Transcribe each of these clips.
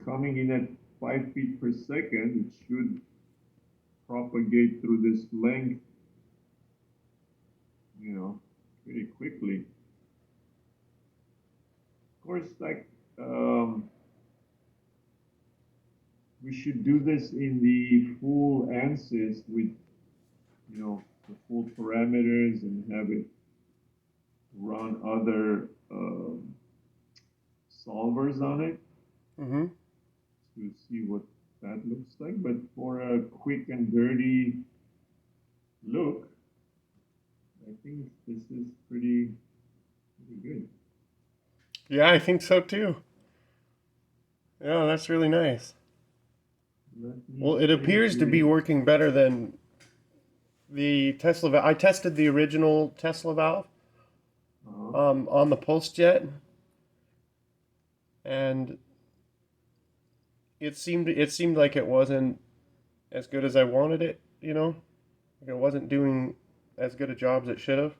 coming in at 5 feet per second, it should propagate through this length, pretty quickly. Of course, we should do this in the full ANSYS with, the full parameters and have it run other solvers on it to see what that looks like. But for a quick and dirty look, I think this is pretty good. Yeah, I think so too. Yeah, that's really nice. Well, it appears to be working better than the Tesla valve. I tested the original Tesla valve on the pulse jet, and it seemed like it wasn't as good as I wanted it. Like it wasn't doing as good a job as it should have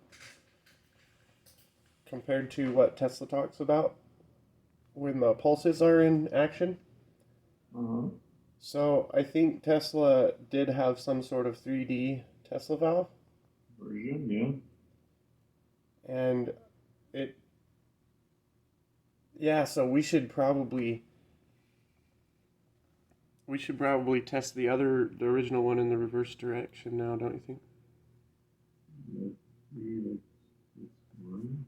compared to what Tesla talks about when the pulses are in action. So I think Tesla did have some sort of 3D Tesla valve version, yeah. And so we should probably test the original one in the reverse direction now, don't you think? Let's see, this one.